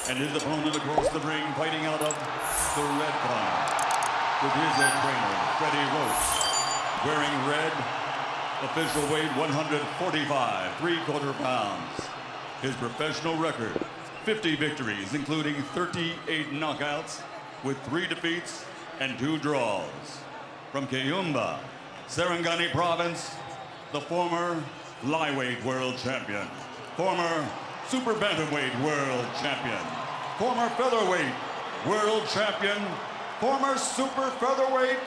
And his opponent across the ring, fighting out of the red corner, with his head trainer, Freddie Roach, wearing red, official weight 145 3/4 pounds. His professional record, 50 victories, including 38 knockouts, with 3 defeats and 2 draws. From Kayumba, Sarangani Province, the former flyweight world champion, former super bantamweight world champion, former featherweight world champion, former super featherweight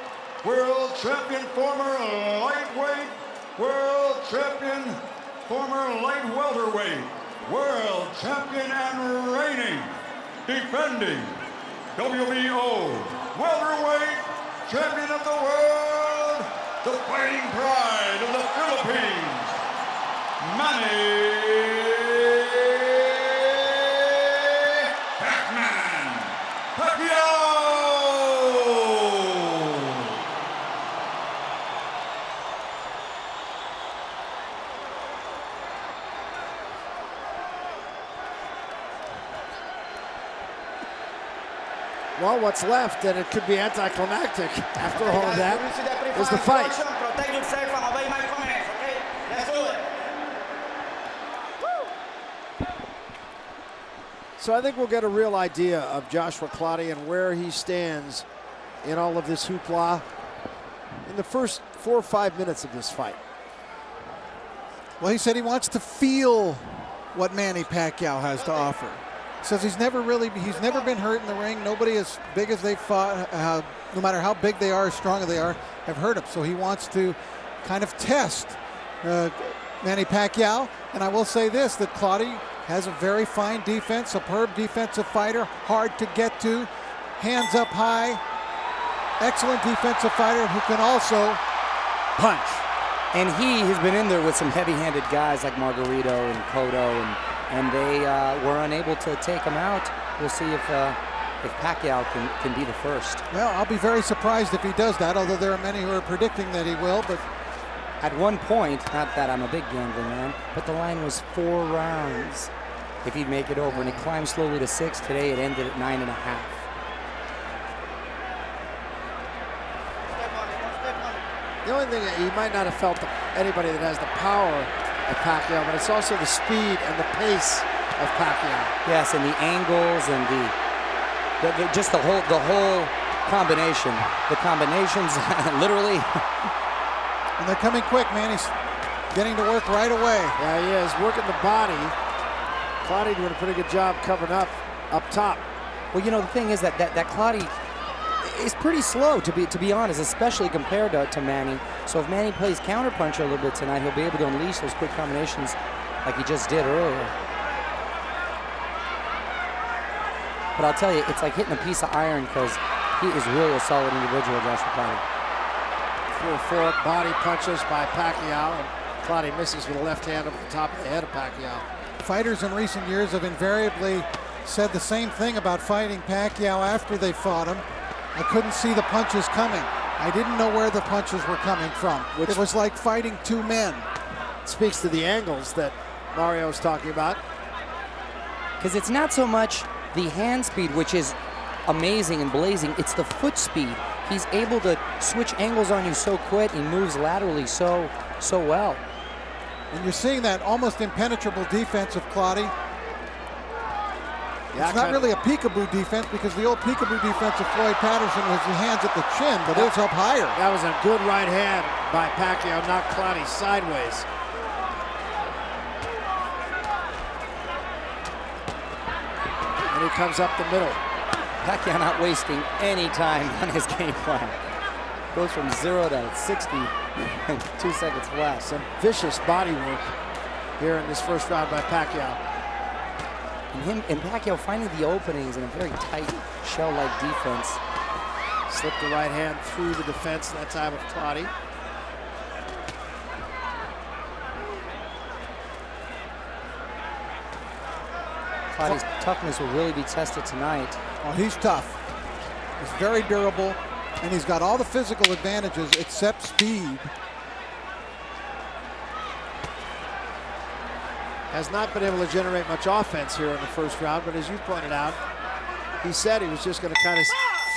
world champion, former lightweight world champion, former light welterweight world champion, and reigning, defending WBO welterweight champion of the world, the fighting pride of the Philippines, Manny Pacquiao! Well, what's left, and it could be anticlimactic after all of that, is the fight. Protect yourself and obey my commands, okay? Let's do it. So I think we'll get a real idea of Joshua Clottey and where he stands in all of this hoopla in the first 4 or 5 minutes of this fight. Well, he said he wants to feel what Manny Pacquiao has to offer. Says he's never been hurt in the ring. Nobody as big as they fought, no matter how big they are, as strong as they are, have hurt him. So he wants to kind of test Manny Pacquiao. And I will say this, that Clottey has a very fine defense, superb defensive fighter, hard to get to, hands up high, excellent defensive fighter who can also punch. And he has been in there with some heavy-handed guys like Margarito and Cotto, and they were unable to take him out. We'll see if Pacquiao can be the first. Well, I'll be very surprised if he does that, although there are many who are predicting that he will. But at one point, not that I'm a big gambling man, but the line was 4 rounds if he'd make it over, and it climbed slowly to 6. Today it ended at 9.5. The only thing, he might not have felt anybody that has the power of Pacquiao, but it's also the speed and the pace of Pacquiao. Yes, and the angles and just the whole combination. The combinations, literally. And they're coming quick, man. He's getting to work right away. Yeah, he is working the body. Clottey doing a pretty good job covering up top. Well, you know, the thing is that Clottey is pretty slow, to be honest, especially compared to Manny. So if Manny plays counterpuncher a little bit tonight, he'll be able to unleash those quick combinations like he just did earlier. But I'll tell you, it's like hitting a piece of iron because he is really a solid individual, Joshua Clottey. 4 body punches by Pacquiao, and Clottey misses with a left hand over the top of the head of Pacquiao. Fighters in recent years have invariably said the same thing about fighting Pacquiao after they fought him. I couldn't see the punches coming. I didn't know where the punches were coming from. It was like fighting 2 men. Speaks to the angles that Mario's talking about. Because it's not so much the hand speed, which is amazing and blazing, it's the foot speed. He's able to switch angles on you so quick. He moves laterally so well. And you're seeing that almost impenetrable defense of Clottey. Yeah, it's not really a peekaboo defense, because the old peekaboo defense of Floyd Patterson was the hands at the chin, but it's up higher. That was a good right hand by Pacquiao, knocked Clottey sideways. And he comes up the middle. Pacquiao not wasting any time on his game plan. Goes from 0 to 60 in 2 seconds flat. Some vicious body work here in this first round by Pacquiao. And Pacquiao finding the openings in a very tight shell-like defense. Slipped the right hand through the defense that time of Clottey. Clottey's toughness will really be tested tonight. Oh, he's tough. He's very durable, and he's got all the physical advantages except speed. has not been able to generate much offense here in the first round, but as you pointed out, he said he was just going to kind of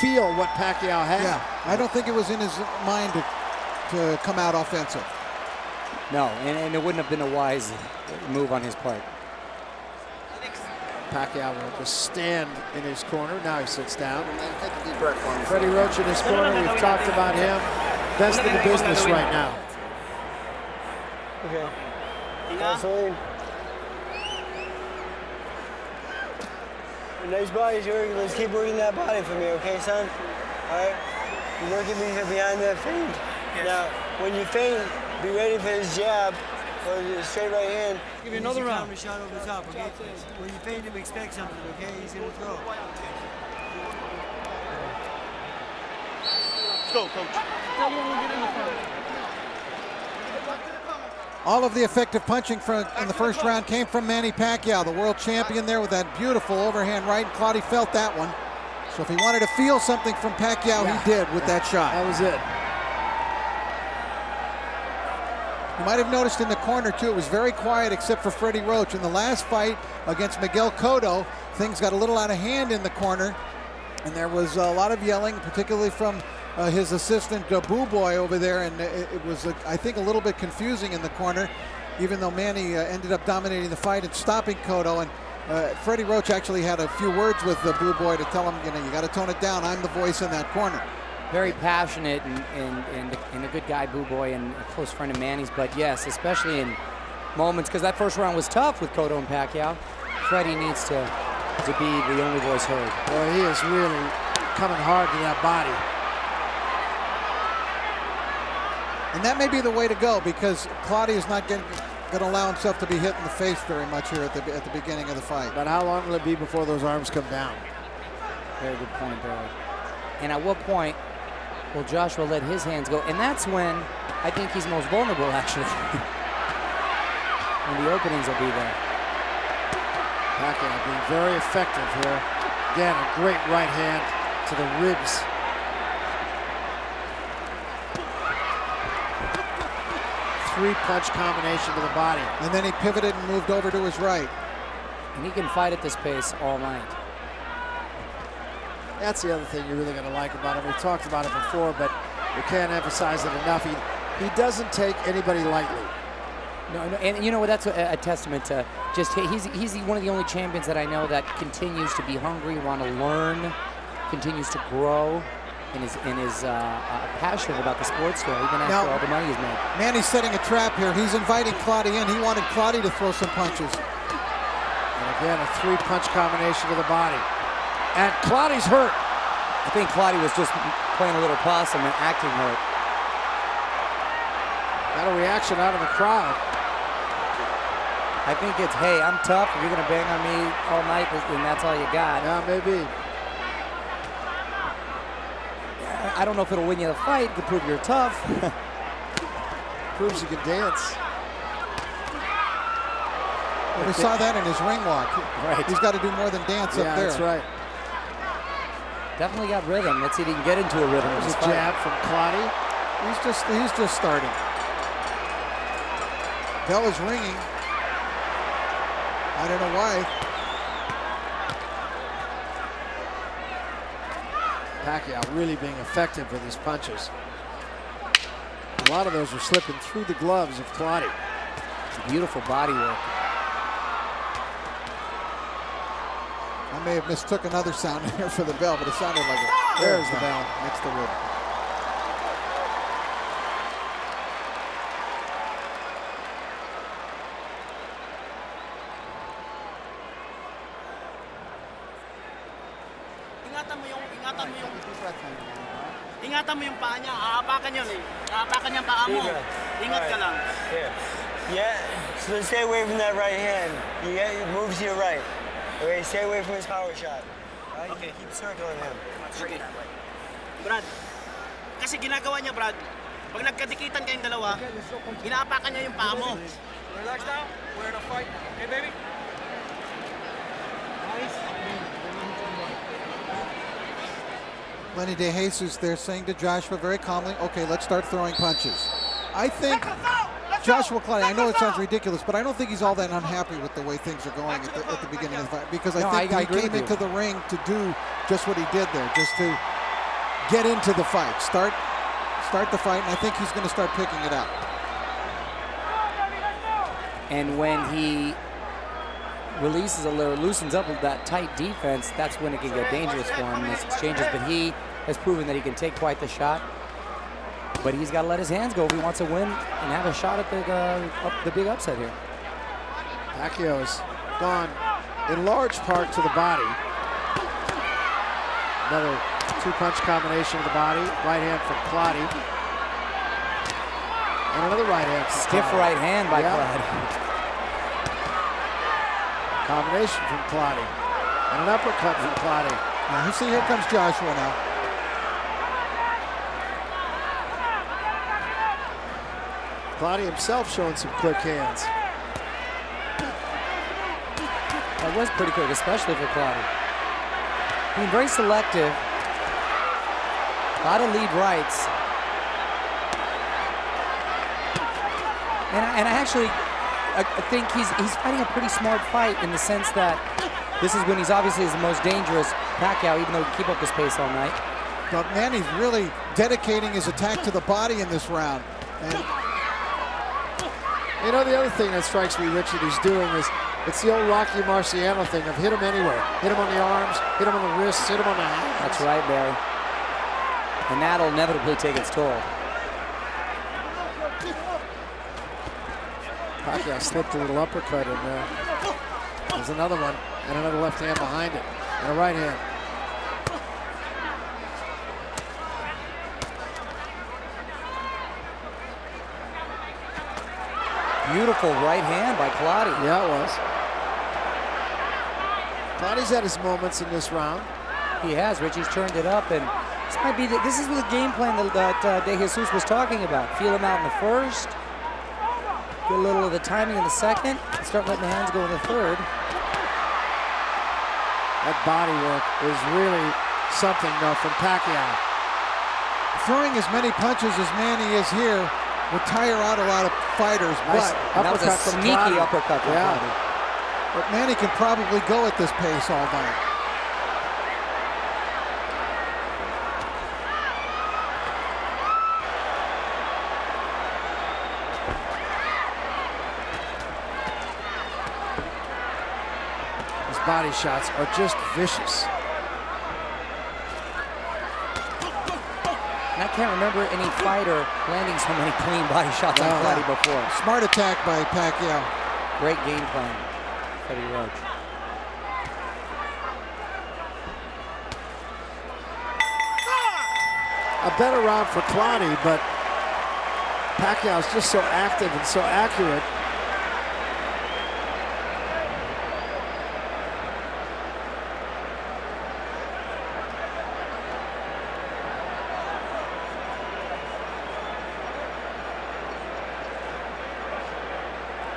feel what Pacquiao had. Yeah, I don't think it was in his mind to come out offensive. No, and it wouldn't have been a wise move on his part. Pacquiao will just stand in his corner. Now he sits down. Freddie Roach in his corner. We've talked about him. Best in the business right now. Okay. Gasoline. Nice body, Jordan. Let's keep working that body for me, okay, son? All right? You look at me behind that feint. Yes. Now, when you feint, be ready for his jab or the straight right hand. Give you another round. Shot over the top, okay? When you feint him, expect something, okay? He's going to throw. Let's go, coach. Tell me when we get in the front. All of the effective punching in the first round came from Manny Pacquiao, the world champion there with that beautiful overhand right. Clottey felt that one. So if he wanted to feel something from Pacquiao, he did with that shot. That was it. You might have noticed in the corner, too, it was very quiet except for Freddie Roach. In the last fight against Miguel Cotto, things got a little out of hand in the corner, and there was a lot of yelling, particularly from his assistant, Boo Boy, over there, and it was, I think, a little bit confusing in the corner, even though Manny ended up dominating the fight and stopping Cotto. And Freddie Roach actually had a few words with Boo Boy to tell him, you got to tone it down. I'm the voice in that corner. Very passionate and a good guy, Boo Boy, and a close friend of Manny's. But yes, especially in moments, because that first round was tough with Cotto and Pacquiao, Freddie needs to be the only voice heard. Boy, he is really coming hard to that body. And that may be the way to go, because Clottey is not going to allow himself to be hit in the face very much here at the beginning of the fight. But how long will it be before those arms come down? Very good point, Barry. And at what point will Joshua let his hands go? And that's when I think he's most vulnerable, actually. When the openings will be there. Pacquiao being very effective here. Again, a great right hand to the ribs. Three-punch combination to the body. And then he pivoted and moved over to his right. And he can fight at this pace all night. That's the other thing you're really going to like about him. We talked about it before, but we can't emphasize it enough. He doesn't take anybody lightly. No, and you know what? That's a testament to just he's one of the only champions that I know that continues to be hungry, want to learn, continues to grow, and is passionate about the sport still, even after all the money he's made. Manny's setting a trap here. He's inviting Clottey in. He wanted Clottey to throw some punches. And again, a three-punch combination to the body. And Clottey's hurt. I think Clottey was just playing a little possum and acting hurt. Got a reaction out of the crowd. I think it's, hey, I'm tough. If you're going to bang on me all night, and that's all you got. Yeah, maybe. I don't know if it'll win you the fight to prove you're tough. Proves you can dance. Well, we saw that in his ring walk. Right. He's got to do more than dance up there. That's right. Definitely got rhythm. Let's see if he can get into a rhythm. There's a jab from Clottey. He's just starting. Bell is ringing. I don't know why. Pacquiao really being effective with his punches. A lot of those are slipping through the gloves of Clottey. Beautiful body work. I may have mistook another sound here for the bell, but it sounded like it. There's the bell next to rib. Ingatan mo yung paa niya. Aapakan yun eh. Aapakan niya ang paa mo. Ingat ka lang. Yeah, so stay away from that right hand. Move to your right. Okay, stay away from his power shot. Right? Okay. Keep circling him. Sige. Brad, kasi ginagawa niya, Brad, pag nagkadikitan kayong dalawa, inaapakan niya yung paa mo. Relax now. We're in a fight. Okay, baby? Nice. Lenny De Jesus there saying to Joshua very calmly, okay, let's start throwing punches. I think Joshua Clottey, I know it sounds ridiculous, but I don't think he's all that unhappy with the way things are going at the beginning of the fight, because I think he came into the ring to do just what he did there, just to get into the fight, start the fight, and I think he's going to start picking it up. And when he releases or loosens up with that tight defense, that's when it can get dangerous for him in these exchanges. But he has proven that he can take quite the shot. But he's got to let his hands go if he wants to win and have a shot at the big upset here. Pacquiao has gone in large part to the body. Another two-punch combination of the body. Right hand from Clottey. And another right hand. Stiff right hand by Clottey. Combination from Clottey. And an uppercut from Clottey. Now, see, here comes Joshua now. Clottey himself showing some quick hands. That was pretty quick, especially for Clottey. Being very selective. A lot of lead rights. And I think he's fighting a pretty smart fight in the sense that this is when he's obviously the most dangerous. Pacquiao, even though he can keep up this pace all night. But Manny's really dedicating his attack to the body in this round. And you know, the other thing that strikes me, Richard, he's doing is it's the old Rocky Marciano thing of hit him anywhere. Hit him on the arms, hit him on the wrists, hit him on the hands. That's right, Barry. And that'll inevitably take its toll. Pacquiao slipped a little uppercut in there. There's another one, and another left hand behind it, and a right hand. Beautiful right hand by Clottey. Yeah, it was. Clottey's had his moments in this round. He has. Richie's turned it up, and this is the game plan that De Jesus was talking about. Feel him out in the first, get a little of the timing in the second, and start letting the hands go in the third. That body work is really something, though, from Pacquiao. Throwing as many punches as Manny is here would tire out a lot of fighters, nice but that was a sneaky uppercut from Clottey. But Manny can probably go at this pace all night. His body shots are just vicious. And I can't remember any fighter landing so many clean body shots on Clottey before. Smart attack by Pacquiao. Great game plan, Freddie Roach. A better round for Clottey, but Pacquiao's just so active and so accurate.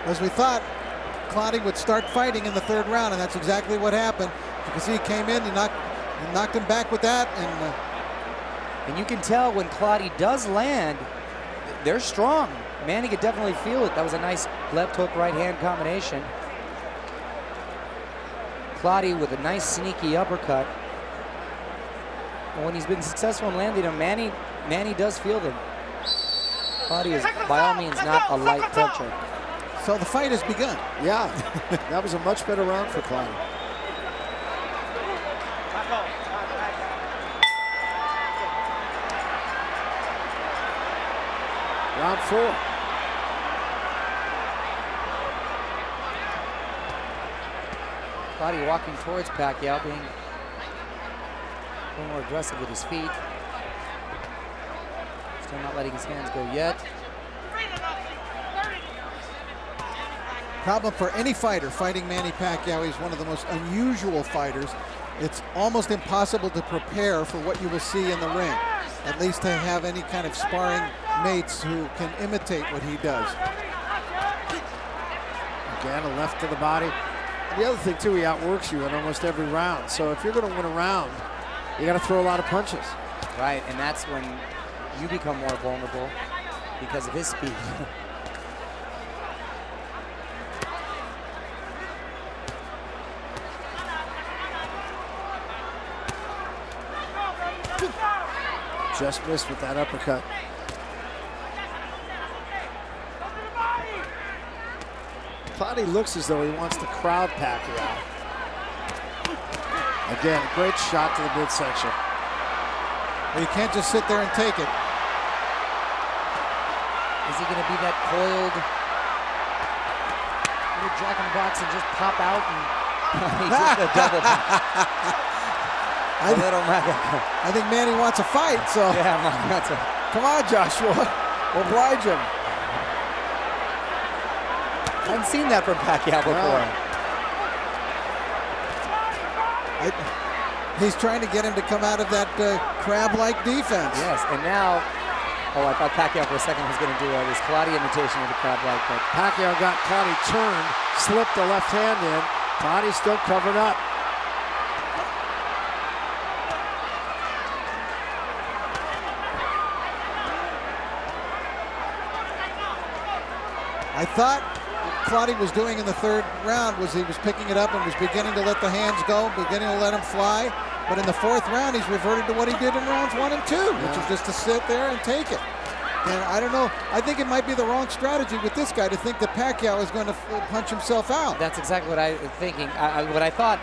As we thought, Clottey would start fighting in the third round, and that's exactly what happened. You can see he came in, he knocked him back with that, and you can tell when Clottey does land, they're strong. Manny could definitely feel it. That was a nice left hook, right hand combination. Clottey with a nice sneaky uppercut. And when he's been successful in landing them, Manny does feel them. Clottey is by all means not a light puncher. So the fight has begun. Yeah, that was a much better round for Clottey. Round 4. Clottey walking towards Pacquiao, being a little more aggressive with his feet. Still not letting his hands go yet. Problem for any fighter fighting Manny Pacquiao, he's one of the most unusual fighters. It's almost impossible to prepare for what you will see in the ring, at least to have any kind of sparring mates who can imitate what he does. Again, a left to the body. The other thing, too, he outworks you in almost every round. So if you're going to win a round, you got to throw a lot of punches. Right, and that's when you become more vulnerable because of his speed. Just missed with that uppercut. Clottey looks as though he wants to crowd Pacquiao. Again, a great shot to the midsection. Well, you can't just sit there and take it. Is he going to be that coiled little jack in the box and just pop out and he just a double? I think Manny wants a fight, so Yeah, that's a, come on, Joshua. Oblige him. I haven't seen that from Pacquiao before. He's trying to get him to come out of that crab-like defense. Yes, and now, I thought Pacquiao for a second was going to do this Clottey imitation of the crab-like, but Pacquiao got Clottey turned, slipped the left hand in. Clottey still covered up. I thought Clottey was doing in the third round was he was picking it up and was beginning to let the hands go, beginning to let him fly. But in the fourth round, he's reverted to what he did in rounds 1 and 2, which is just to sit there and take it. And I don't know, I think it might be the wrong strategy with this guy to think that Pacquiao is going to punch himself out. that's exactly what I was thinking. What I thought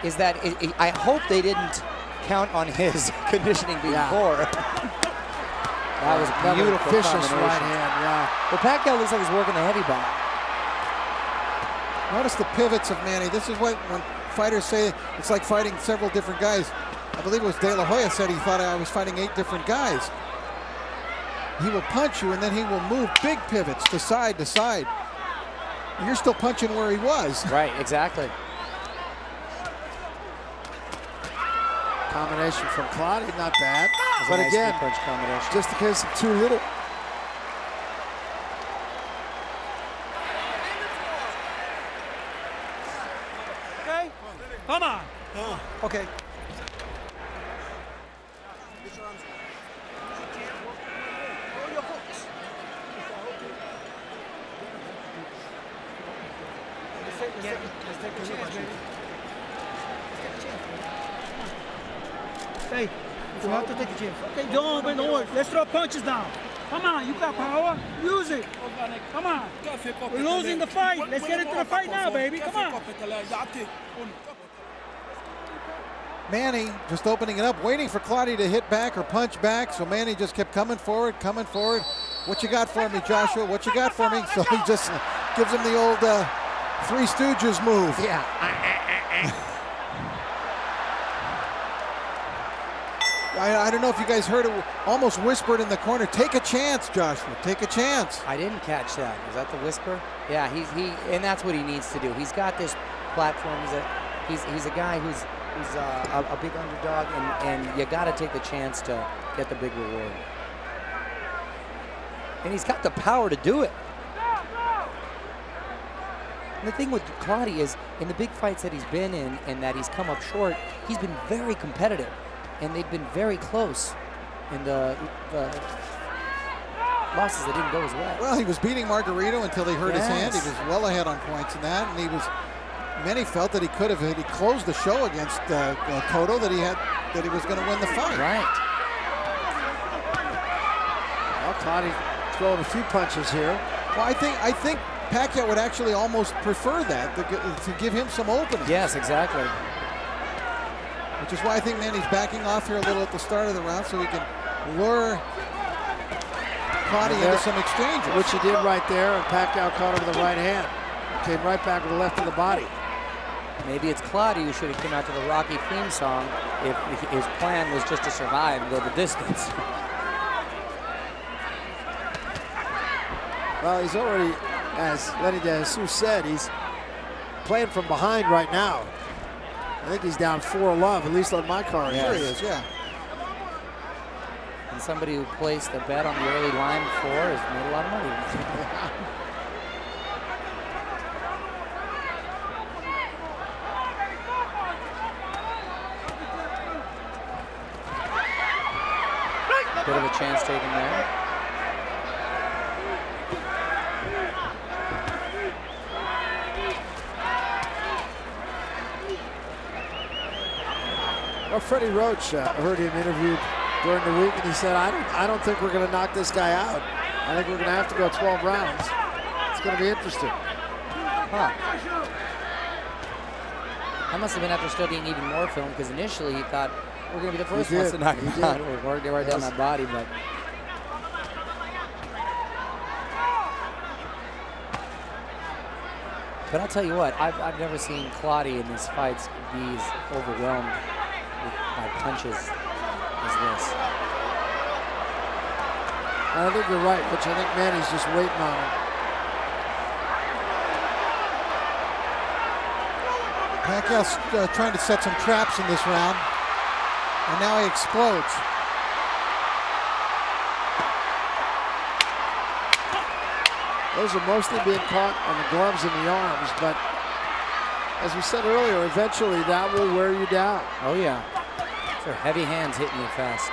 is that I hope they didn't count on his conditioning being poor. That was a beautiful vicious combination. right hand, yeah. Well, Pacquiao looks like he's working the heavy ball. Notice the pivots of Manny. This is what when fighters say it's like fighting several different guys. I believe it was De La Hoya said he thought I was fighting 8 different guys. He will punch you and then he will move big pivots to side to side. You're still punching where he was. Right, exactly. Combination from Clottey, not bad. But Nice again, punch combination. just in case of too little. Okay? Come on. Okay. Hey, you have to take a chance. Okay, don't worry. Let's throw punches down. Come on, you got power. Use it. Come on. We're losing the fight. Let's get into the fight now, baby. Come on. Manny just opening it up, waiting for Clottey to hit back or punch back. So Manny just kept coming forward, coming forward. What you got for me, Joshua? What you got for me? So he just gives him the old Three Stooges move. Yeah. I don't know if you guys heard it, almost whispered in the corner, take a chance, Joshua, take a chance. I didn't catch that. Is that the whisper? Yeah, and that's what he needs to do. He's got this platform. He's a guy who's a big underdog, and you got to take the chance to get the big reward. And he's got the power to do it. And the thing with Clottey is, in the big fights that he's been in and that he's come up short, he's been very competitive, and they've been very close. And the losses that didn't go as well. Well, he was beating Margarito until he hurt his hand. He was well ahead on points in that, and many felt that he could have, he closed the show against Cotto, that he was going to win the fight. Right. Well, Clottey throwing a few punches here. Well, I think Pacquiao would actually almost prefer that, to give him some opening. Yes, exactly. Which is why I think Manny's backing off here a little at the start of the round so he can lure Clottey into some exchanges. Which he did right there, and Pacquiao caught him with the right hand. Came right back with the left of the body. Maybe it's Clottey who should have come out to the Rocky theme song if his plan was just to survive and go the distance. Well, he's already, as Lenny De Jesus said, he's playing from behind right now. I think he's down 4-love, at least on my card. Sure he is, yeah. And somebody who placed a bet on the early line before has made a lot of money. Bit of a chance taken there. Well, Freddie Roach, I heard him interviewed during the week, and he said, I don't think we're going to knock this guy out. I think we're going to have to go 12 rounds. It's going to be interesting. Huh. That must have been after studying even more film, because initially he thought we're going to be the first ones to knock him out. We're working right down that body, but. But I'll tell you what, I've never seen Clottey in these fights be as overwhelmed by punches as this. I think you're right, Rich. I think Manny's just waiting on him. Pacquiao's trying to set some traps in this round, and now he explodes. Those are mostly being caught on the gloves and the arms, but as we said earlier, eventually that will wear you down. Oh yeah, those are heavy hands hitting you fast.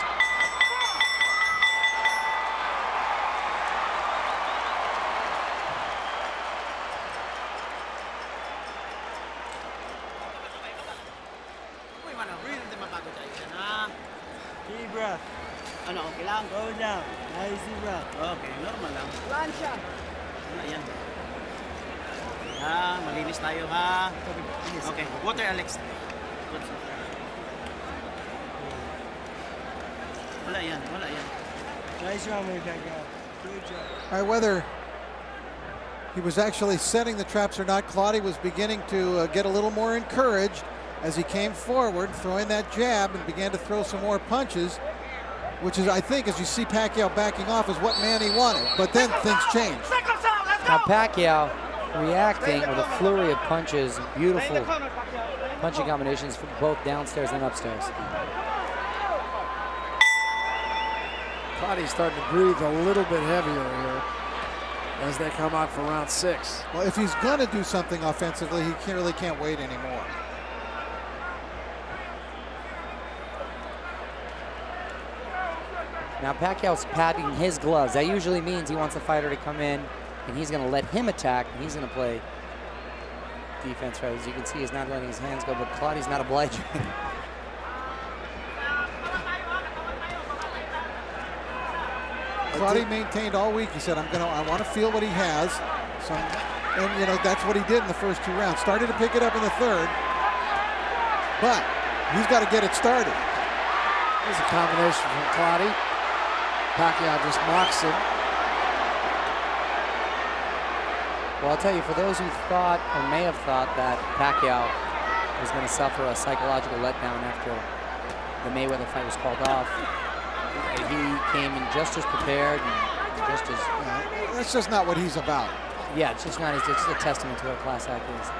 Deep breath. Ano, okay lang? Go down. Nice deep breath. Okay, normal lang. Plancha. Wala yan. Ha, malinis tayo ha. Okay, water Alex. Wala yan, wala yan. Nice round, Pacquiao. Good job. All right, whether he was actually setting the traps or not, Clottey was beginning to get a little more encouraged as he came forward, throwing that jab and began to throw some more punches, which is, I think, as you see Pacquiao backing off, is what Manny wanted. But then things changed. Now Pacquiao reacting with a flurry of punches, beautiful punching combinations from both downstairs and upstairs. Clottey's starting to breathe a little bit heavier here as they come out for round 6. Well, if he's going to do something offensively, he really can't wait anymore. Now Pacquiao's patting his gloves. That usually means he wants the fighter to come in and he's going to let him attack and he's going to play defense. Right? As you can see, he's not letting his hands go, but Clottey's not obliging. Clottey maintained all week. He said, I want to feel what he has. So, and you know, that's what he did in the first 2 rounds. Started to pick it up in the third, but he's got to get it started. There's a combination from Clottey. Pacquiao just mocks him. Well, I'll tell you, for those who thought or may have thought that Pacquiao was going to suffer a psychological letdown after the Mayweather fight was called off, he came in just as prepared and just as... That's just not what he's about. Yeah, it's just not. It's just a testament to what a class act is.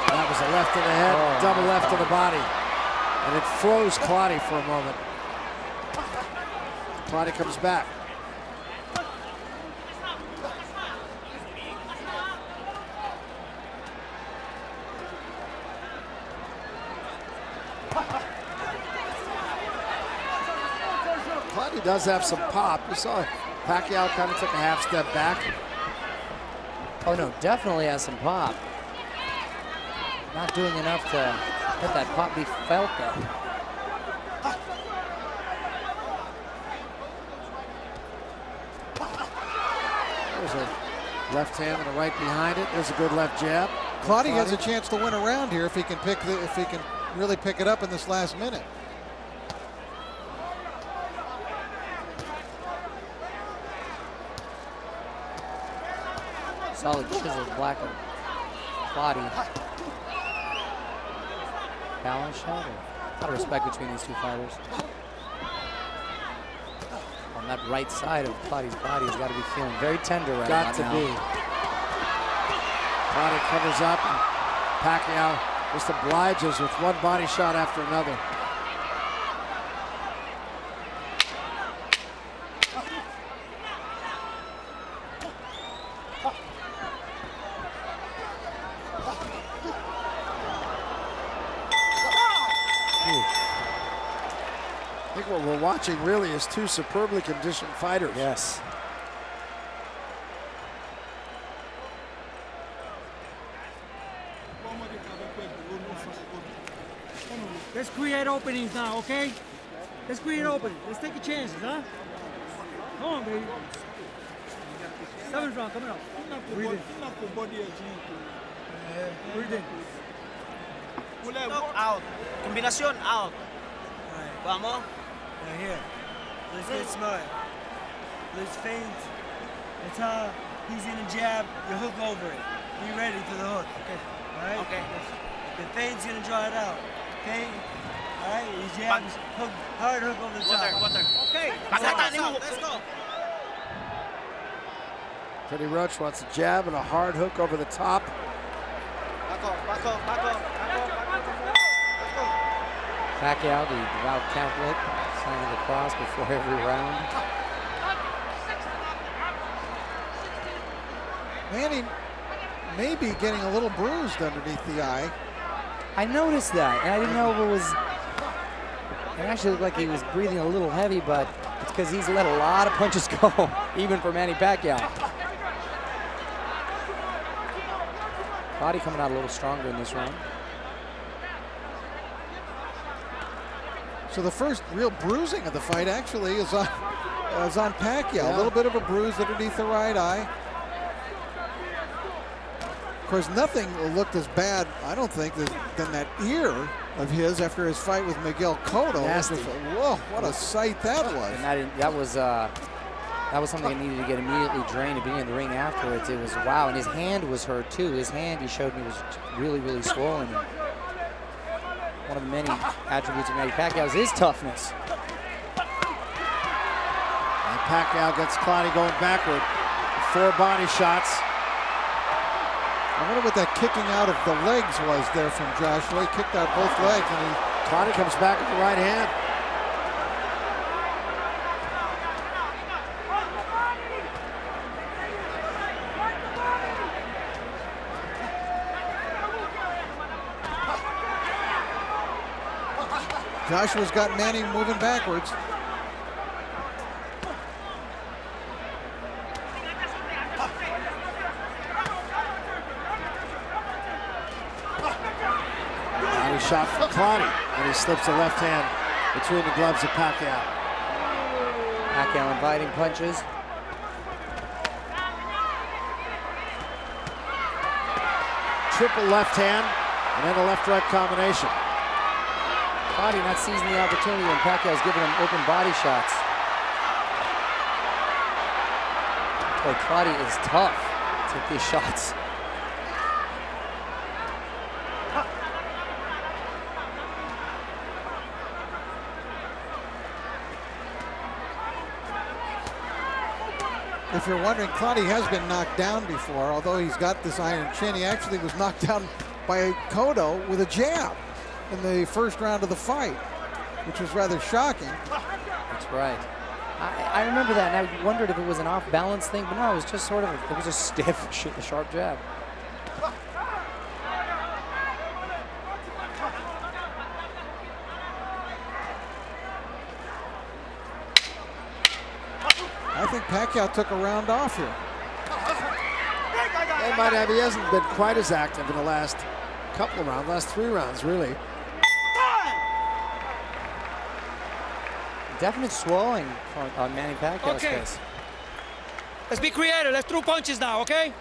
That was a left to the head, double left to the body. And it froze Clottey for a moment. Clottey comes back. Clottey does have some pop. You saw Pacquiao kind of took a half step back. Oh no, definitely has some pop. Not doing enough to let that pop be felt though. There's a left hand and a right behind it. There's a good left jab. Clottey has a chance to win a round here if he can really pick it up in this last minute. Solid chiseled black of Clottey. Balance shot. A lot of respect between these two fighters. On that right side of Clottey's body has got to be feeling very tender right now. Got to be. Clottey covers up, and Pacquiao just obliges with one body shot after another. I think what we're watching really is two superbly conditioned fighters. Yes. Let's create openings now, okay? Let's create openings. Let's take a chances, huh? Come on, baby. 7th round coming up. Breathe in. Breathe in. Stop, out. Kombinasyon, out. Vamos. Right here. Let's get smart. Let's feint. That's how he's gonna jab, you hook over it. Be ready for the hook. Okay. Alright? Okay. The feint's gonna draw it out. Feint. Alright? He jabs, hook, hard hook over the top. Water. Okay. Let's go. Freddie Roach wants a jab and a hard hook over the top. Back off. Pacquiao, the devout Catholic, signing the cross before every round. Manny may be getting a little bruised underneath the eye. I noticed that, and I didn't know if it was. It actually looked like he was breathing a little heavy, but it's because he's let a lot of punches go, even for Manny Pacquiao. Clottey coming out a little stronger in this round. So the first real bruising of the fight actually is on Pacquiao. Yeah. A little bit of a bruise underneath the right eye. Of course, nothing looked as bad, I don't think, than that ear of his after his fight with Miguel Cotto. Nasty. Whoa, what a sight that was. And that was something that needed to get immediately drained at the beginning of the ring afterwards. It was wow, and his hand was hurt too. His hand, he showed me, was really, really swollen. And one of the many attributes of Manny Pacquiao is his toughness. And Pacquiao gets Clottey going backward. 4 body shots. I wonder what that kicking out of the legs was there from Joshua. He kicked out both legs, and Clottey comes back with the right hand. Joshua's got Manny moving backwards. Body shot from Clottey, and he slips a left hand between the gloves of Pacquiao. Pacquiao inviting punches. Triple left hand, and then a left-right combination. Clottey not seizing the opportunity when Pacquiao's giving him open body shots. Boy, Clottey is tough to take these shots. If you're wondering, Clottey has been knocked down before, although he's got this iron chin. He actually was knocked down by Cotto with a jab in the first round of the fight, which was rather shocking. That's right. I remember that, and I wondered if it was an off-balance thing, but no, it was just sort of, it was a stiff, sharp jab. I think Pacquiao took a round off here. They might have. He hasn't been quite as active in the last couple of rounds, last 3 rounds, really. Definite swelling on Manny Pacquiao's Okay. face. Let's be creative. Let's throw punches now, okay?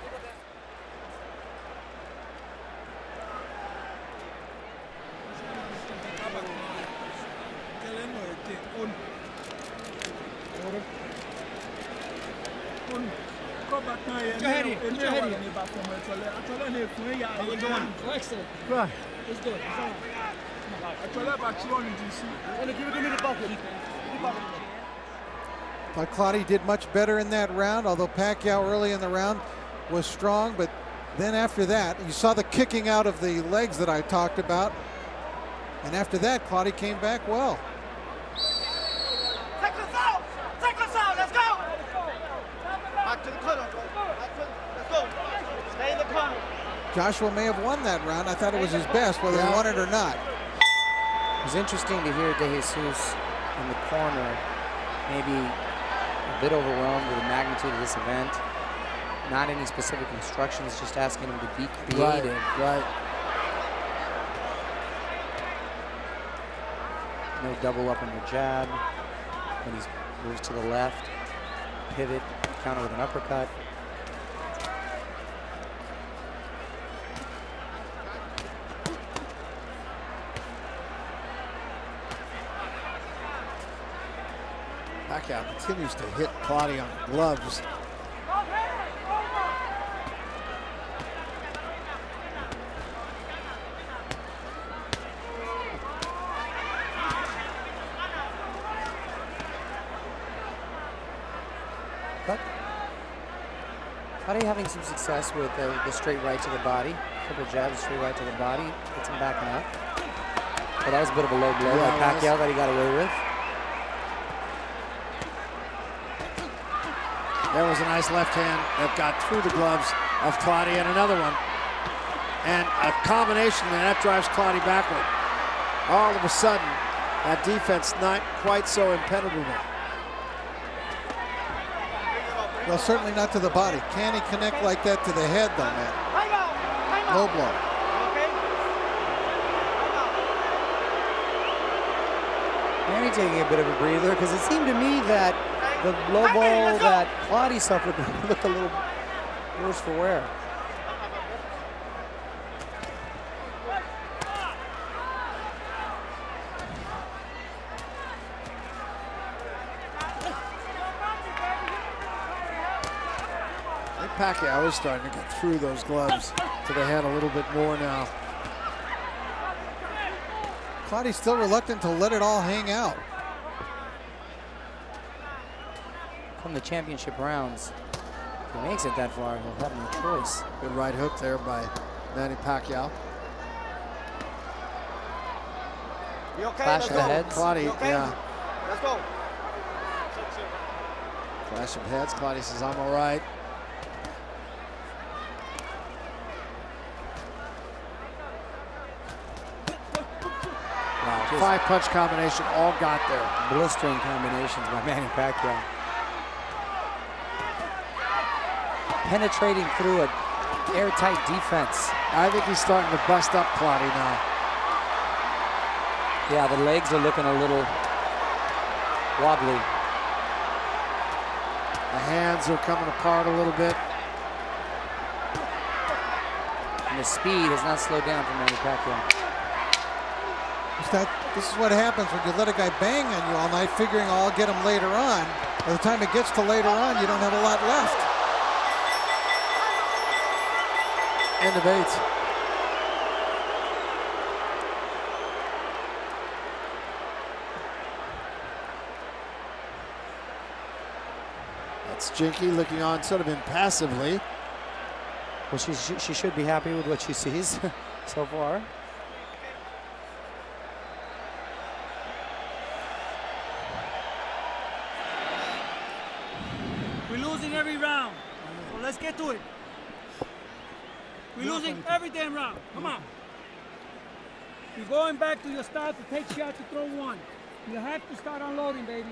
Put your head in. Put your head in. How you doing? Excellent. Right. It's good. It's all right. Give me the bucket. Thought Clottey did much better in that round, although Pacquiao early in the round was strong, but then after that, you saw the kicking out of the legs that I talked about, and after that, Clottey came back well. Take us out! Take us out! Let's go! Back to the corner. Let's go. Stay in the corner. Joshua may have won that round. I thought it was his best, whether he won it or not. was interesting to hear De Jesus in the corner, maybe a bit overwhelmed with the magnitude of this event. Not any specific instructions, just asking him to be creative. Right. No double up on the jab. When he moves to the left, pivot, counter with an uppercut. Pacquiao continues to hit Clottey on the gloves. But Clottey having some success with the straight right to the body. Couple jabs, straight right to the body. Gets him backing up. But that was a bit of a low blow by Pacquiao that he got away with. There was a nice left hand that got through the gloves of Clottey, and another one. And a combination that drives Clottey backward. All of a sudden, that defense not quite so impenetrable. Well, certainly not to the body. Can he connect like that to the head, though, man? Low blow. Manny taking a bit of a breather, because it seemed to me that the low blow that Clottey suffered looked a little worse for wear. I think Pacquiao is starting to get through those gloves to the head a little bit more now. Clottey's still reluctant to let it all hang out. From the championship rounds, if he makes it that far, he'll have no choice. Good right hook there by Manny Pacquiao. You okay? Clash of the heads. Clottey, okay? yeah. Let's go. Clash of heads. Clottey says, I'm all right. Wow, five-punch combination, all got there. Blistering combinations by Manny Pacquiao. Penetrating through an airtight defense. I think he's starting to bust up Clottey now. Yeah, the legs are looking a little wobbly. The hands are coming apart a little bit. And the speed has not slowed down for Manny Pacquiao. This is what happens when you let a guy bang on you all night, figuring, oh, I'll get him later on. By the time it gets to later on, you don't have a lot left. End of 8. That's Jinky looking on sort of impassively. Well, she should be happy with what she sees so far. We're losing every round. So let's get to it. We're losing every damn round. Come on. You're going back to your start to take shots to throw one. You have to start unloading, baby.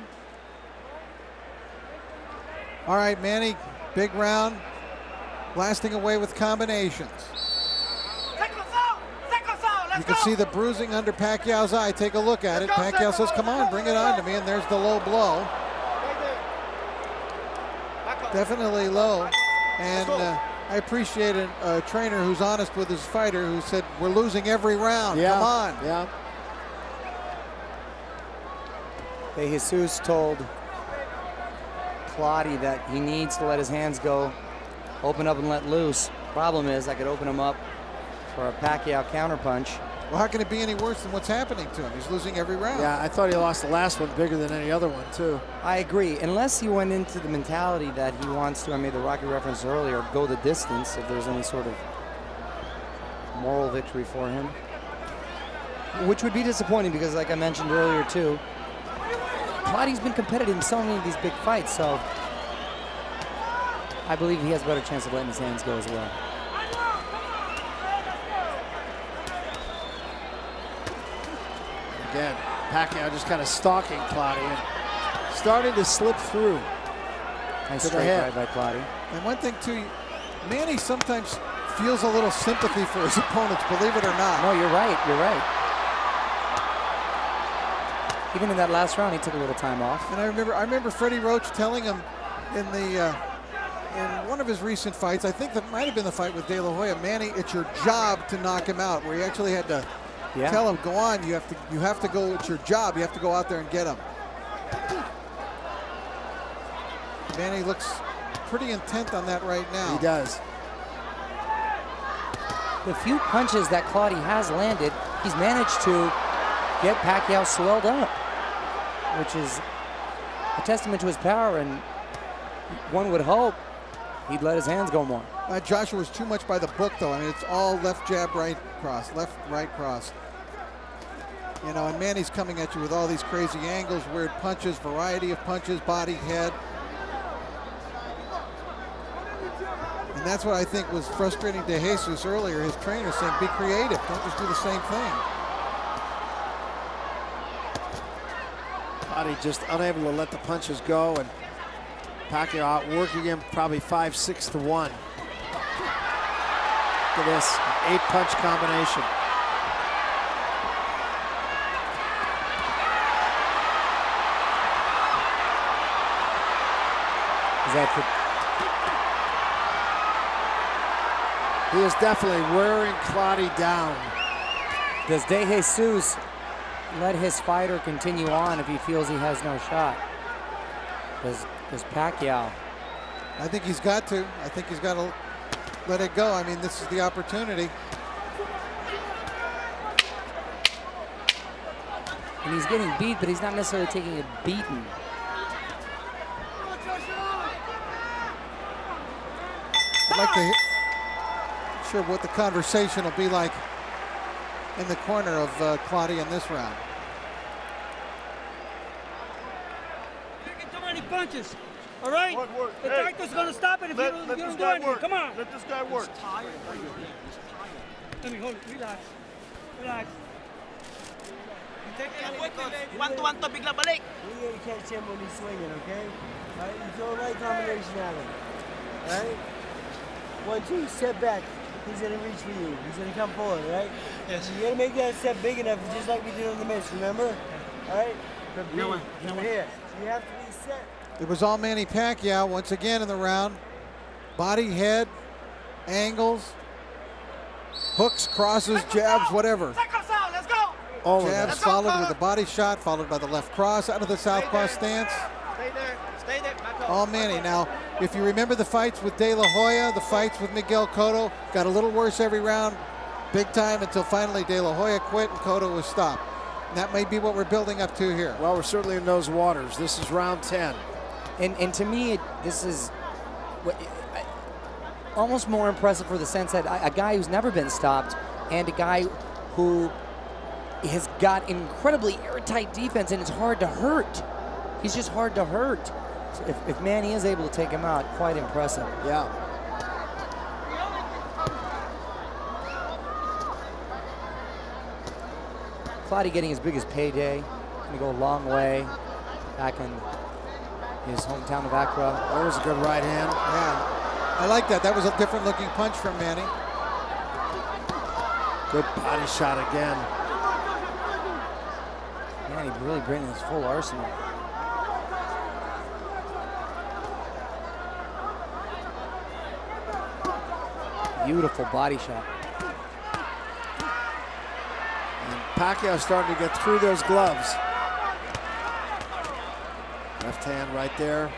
All right, Manny, big round, blasting away with combinations. You can see the bruising under Pacquiao's eye. Take a look at it. Pacquiao says, come on, bring it on to me, and there's the low blow. Definitely low. And I appreciate a trainer who's honest with his fighter who said, we're losing every round. Yeah. Come on. Yeah. De Jesus told Clottey that he needs to let his hands go, open up and let loose. Problem is, I could open him up for a Pacquiao counterpunch. Well, how can it be any worse than what's happening to him? He's losing every round. Yeah, I thought he lost the last one bigger than any other one, too. I agree, unless he went into the mentality that he wants to, I made the Rocky reference earlier, go the distance if there's any sort of moral victory for him. Which would be disappointing because, like I mentioned earlier, too, Clottey's been competitive in so many of these big fights, so I believe he has a better chance of letting his hands go as well. again. Pacquiao just kind of stalking Clottey and starting to slip through. Nice to the straight head. drive by Clottey. And one thing too, Manny sometimes feels a little sympathy for his opponents, believe it or not. No, you're right. You're right. Even in that last round, he took a little time off. And I remember Freddie Roach telling him in one of his recent fights, I think that might have been the fight with De La Hoya, Manny, it's your job to knock him out, where he actually had to tell him, go on, you have to go, it's your job, you have to go out there and get him. Manny looks pretty intent on that right now. He does. The few punches that Clottey has landed, he's managed to get Pacquiao swelled up, which is a testament to his power, and one would hope he'd let his hands go more. Joshua's too much by the book, though. I mean, it's all left jab, right cross, left, right cross. You know, and Manny's coming at you with all these crazy angles, weird punches, variety of punches, body, head. And that's what I think was frustrating to Jesus earlier, his trainer saying, be creative, don't just do the same thing. Clottey just unable to let the punches go, and Pacquiao outworking him probably 5-6 to 1. Look at this, 8-punch combination. Is that He is definitely wearing Clottey down. Does De Jesus let his fighter continue on if he feels he has no shot? Does Pacquiao? I think he's got to. I think he's got to let it go. I mean, this is the opportunity. And he's getting beat, but he's not necessarily taking a beating. I'd like to hear what the conversation will be like in the corner of Clottey in this round. You're getting too many punches. All right? Work. The Hey, doctor's going to stop it if you don't do anything. Come on. Let this guy work. Let me hold it. Relax. Relax. One to bigla balik. You gotta catch him when he's swinging, okay? All right, you throw the right combination at him. All right? 1, 2, step back. He's gonna reach for you. He's gonna come forward, right? Yes. You gotta make that step big enough, just like we did on the mitts, remember? All right? From here. You have to be set. It was all Manny Pacquiao once again in the round. Body, head, angles, hooks, crosses, jabs, whatever. Let's go. All of Jabs that. followed with a body shot, followed by the left cross out of the southpaw stance. Stay there. Back up. All Manny. Now, if you remember the fights with De La Hoya, the fights with Miguel Cotto, got a little worse every round, big time, until finally De La Hoya quit and Cotto was stopped. And that may be what we're building up to here. Well, we're certainly in those waters. This is round 10. And to me, this is almost more impressive for the sense that a guy who's never been stopped and a guy who has got incredibly airtight defense, and it's hard to hurt. He's just hard to hurt. So if Manny is able to take him out, quite impressive. Yeah. Clottey getting his biggest payday. Gonna go a long way back in his hometown of Accra. That was a good right hand. Yeah, I like that. That was a different looking punch from Manny. Good body shot again. Manny really bringing his full arsenal. Beautiful body shot. And Pacquiao starting to get through those gloves. Left hand right there.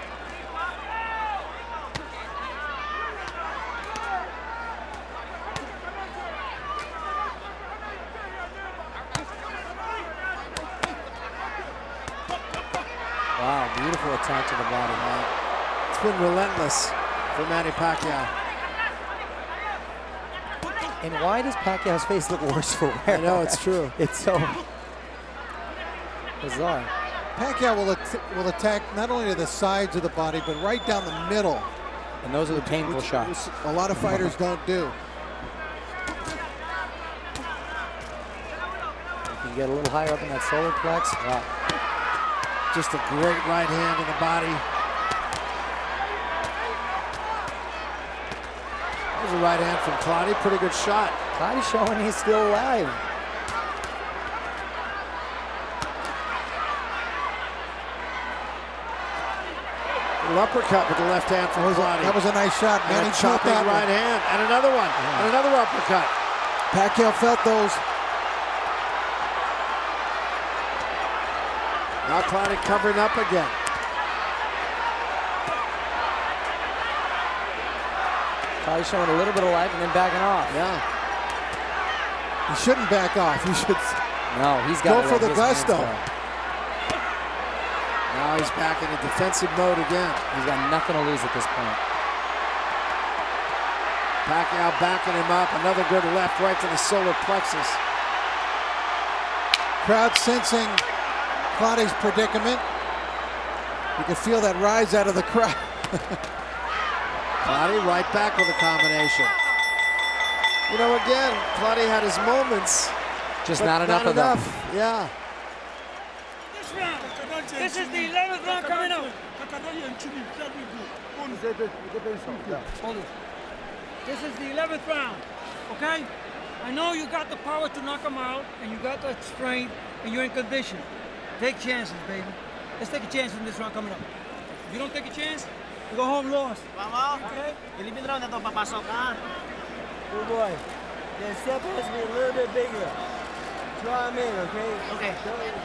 Wow, beautiful attack to the body. It's been relentless for Manny Pacquiao. And why does Pacquiao's face look worse for wear? I know, it's true. It's so bizarre. Pacquiao will attack not only to the sides of the body, but right down the middle. And those are the painful shots. A lot of fighters don't do. Looking You get a little higher up in that solar plex. Wow. Just a great right hand in the body. That was a right hand from Clottey. Pretty good shot. Clottey showing he's still alive. Little uppercut with the left hand from Clottey. That was a nice shot. And Manny a chopping that right hand. And another one. And another uppercut. Pacquiao felt those. Now Clottey covering up again. Clottey showing a little bit of life and then backing off. Yeah. He shouldn't back off. He should No, he's got go for the gusto. Now he's back in a defensive mode again. He's got nothing to lose at this point. Pacquiao backing him up. Another good left right to the solar plexus. Crowd sensing Clottey's predicament. You can feel that rise out of the crowd. Clottey right back with a combination. You know, again, Clottey had his moments. Just but not enough of them. Yeah. This round. This is the 11th round coming up. Hold it. This is the 11th round, okay? I know you got the power to knock him out, and you got the strength, and you're in condition. Take chances, baby. Let's take a chance in this round coming up. If you don't take a chance, you go home lost. Mama, Okay? Philippine round na to, papasok ha. Good boy. The step has to be a little bit bigger. Draw him in, okay? Okay.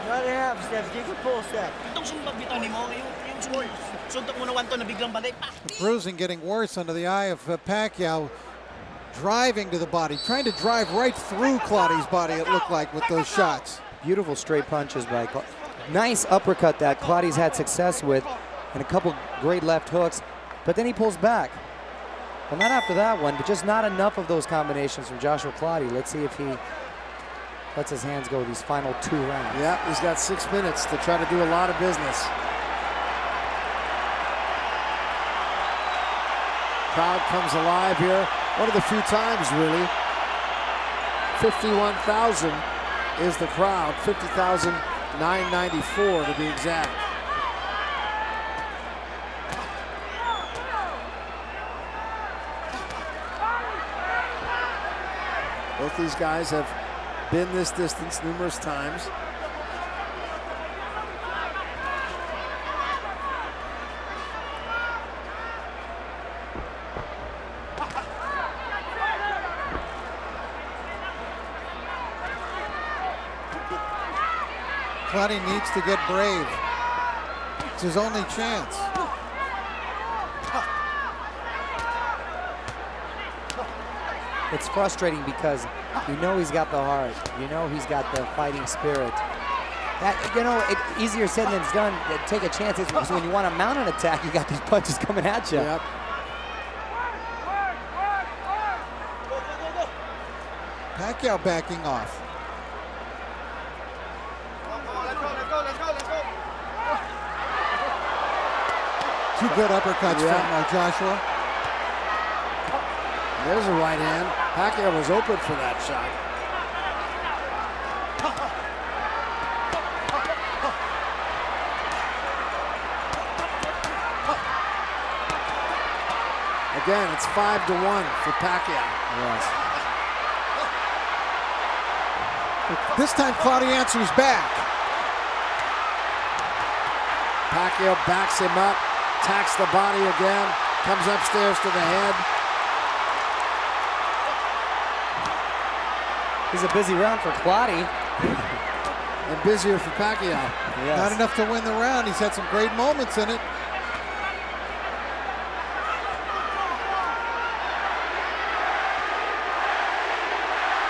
Not a half step, take a full step. Itong sumbag dito ni mo, yung suntok mo na wanto na biglang balik. Bruising getting worse under the eye of Pacquiao. Driving to the body, trying to drive right through Clottey's body, it looked like, with those shots. Beautiful straight punches by Clottey. Nice uppercut that Clottey's had success with, and a couple great left hooks, but then he pulls back. Well, not after that one, but just not enough of those combinations from Joshua Clottey. Let's see if he lets his hands go these final 2 rounds. Yeah, he's got 6 minutes to try to do a lot of business. Crowd comes alive here. One of the few times, really. 51,000 is the crowd. 50,994 to be exact. Both these guys have been this distance numerous times. Clottey needs to get brave. It's his only chance. It's frustrating because you know he's got the heart. You know he's got the fighting spirit. That, you know, easier said than it's done. Take a chance. So when you want to mount an attack, you got these punches coming at you. Yep. Pacquiao backing off. Two good uppercuts from Joshua. There's a right hand. Pacquiao was open for that shot. Again, it's 5-1 for Pacquiao. Yes. This time Clottey answers back. Pacquiao backs him up, attacks the body again, comes upstairs to the head. He's a busy round for Clottey. And busier for Pacquiao. Yes. Not enough to win the round. He's had some great moments in it.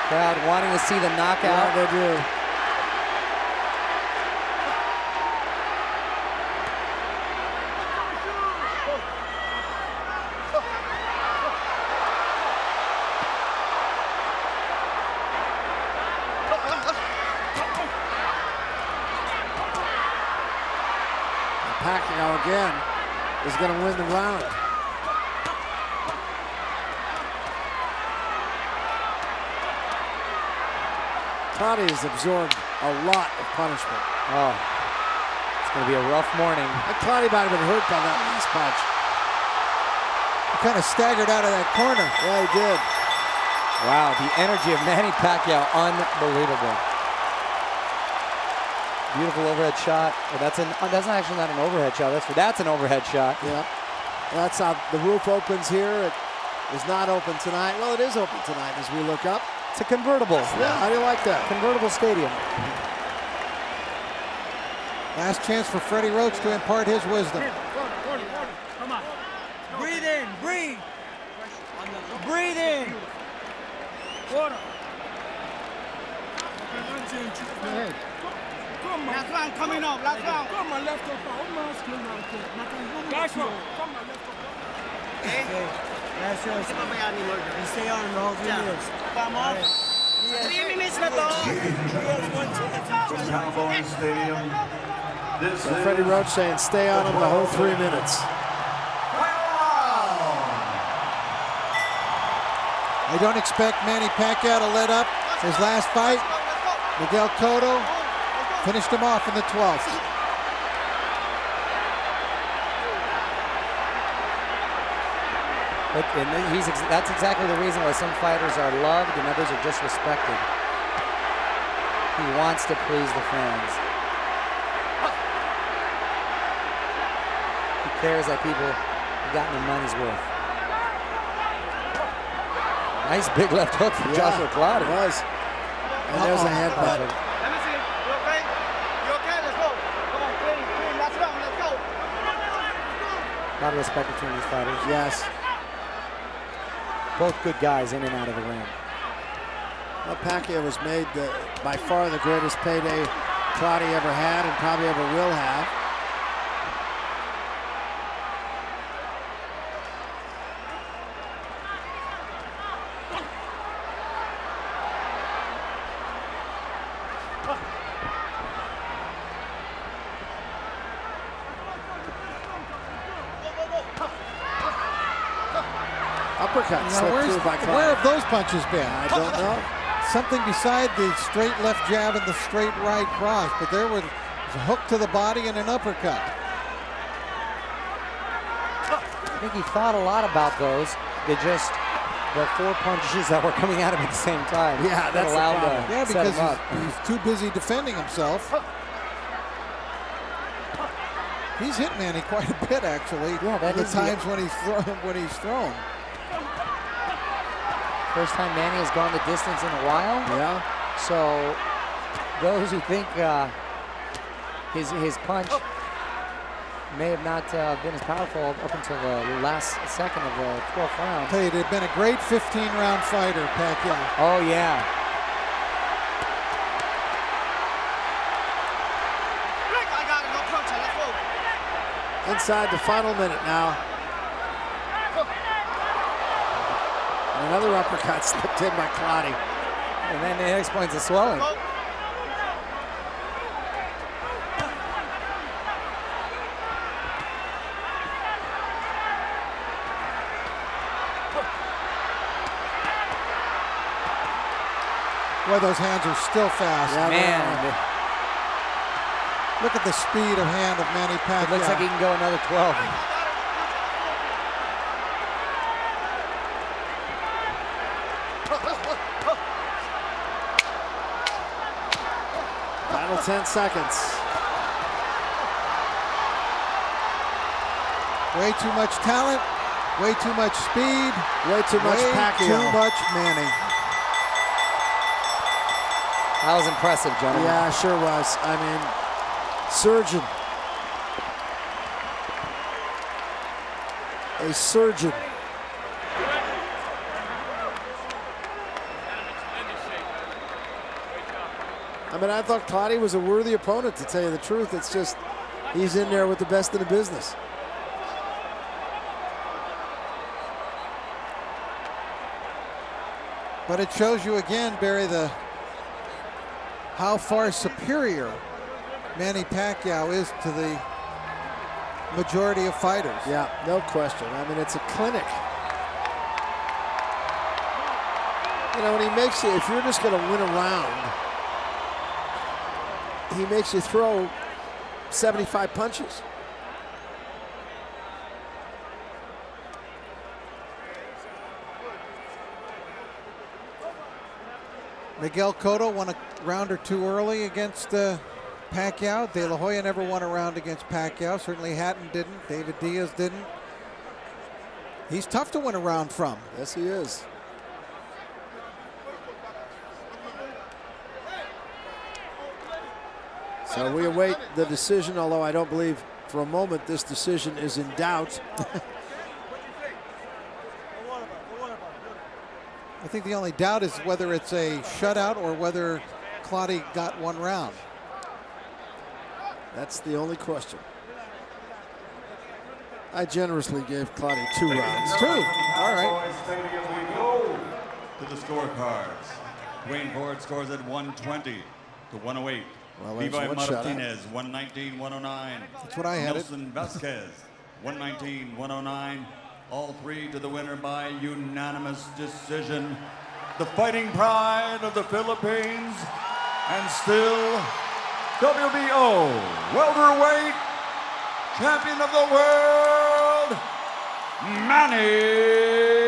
Crowd wanting to see the knockout. Yeah, they do. Pacquiao again is going to win the round. Clottey has absorbed a lot of punishment. Oh, it's going to be a rough morning. And Clottey might have been hurt by that last punch. He kind of staggered out of that corner. Yeah, he did. Wow, the energy of Manny Pacquiao, unbelievable. Beautiful overhead shot. Oh, that's actually not an overhead shot. That's an overhead shot. Yeah. That's how the roof opens here. It is not open tonight. Well, it is open tonight as we look up. It's a convertible. Yeah, how do you like that? Convertible stadium. Last chance for Freddie Roach to impart his wisdom. Come on. Breathe in. Breathe. Breathe in. Water. Last round coming up. Last round. Last one. Last round. Kasi pabayaan ni Lord. You stay on the whole 3 minutes. Vamos. 3 minutes na to. Cowboy Stadium. This So Freddie Roach saying stay on him the whole 3 minutes. I don't expect Manny Pacquiao to let up his last fight. Miguel Cotto finished him off in the 12th. But that's exactly the reason why some fighters are loved and others are just respected. He wants to please the fans. He cares that people have gotten their money's worth. Nice big left hook from Joshua Clottey. It was. And there's a headbutt. Let me see. You okay? You okay? Let's go. Come on, clean. Last round. Let's go. A lot of respect between these fighters. Yes. Both good guys in and out of the ring. Well, Pacquiao was made by far the greatest payday Clottey ever had and probably ever will have. Uppercut slipped through by Clottey. Where have those punches been? I don't know. Something beside the straight left jab and the straight right cross, but there was a hook to the body and an uppercut. I think he thought a lot about those. The 4 punches that were coming at him at the same time. Yeah, that's the allowed problem. to Yeah, set because him up. he's too busy defending himself. He's hit Manny quite a bit, actually. Yeah, that the is times when he's thrown. First time Manny has gone the distance in a while. Yeah. So those who think his punch may have not been as powerful up until the last second of the 12th round. I'll tell you, they've been a great 15-round fighter, Pacquiao. Oh, yeah. I got him. No punch. Let's go. Inside the final minute now. And another uppercut slipped in by Clottey. And then that explains the swelling. Go. Boy, those hands are still fast. Yeah, Man, Look at the speed of hand of Manny Pacquiao. it looks like he can go another 12. Final 10 seconds. Way too much talent, way too much speed, Way too much way Pacquiao. too much Manny. That was impressive, gentlemen. Yeah, sure was. I mean, surgeon. A surgeon. I mean, I thought Clottey was a worthy opponent, to tell you the truth. It's just, he's in there with the best in the business. But it shows you again, Barry, how far superior Manny Pacquiao is to the majority of fighters. Yeah, no question. I mean, it's a clinic. You know, when he makes it, if you're just going to win a round he makes you throw 75 punches. Miguel Cotto won a round or two early against Pacquiao. De La Hoya never won a round against Pacquiao. Certainly Hatton didn't. David Diaz didn't. He's tough to win a round from. Yes, he is. So we await the decision, although I don't believe for a moment this decision is in doubt. I think the only doubt is whether it's a shutout or whether Clottey got one round. That's the only question. I generously gave Clottey 2 rounds. 2. All right. To the scorecards. Dwayne Ford scores at 120 to 108. Well, there's Levi one Martinez, 119, 109. That's what I had it. Nelson Vasquez, 119, 109. All 3 to the winner by unanimous decision. The fighting pride of the Philippines, and still WBO welterweight champion of the world, Manny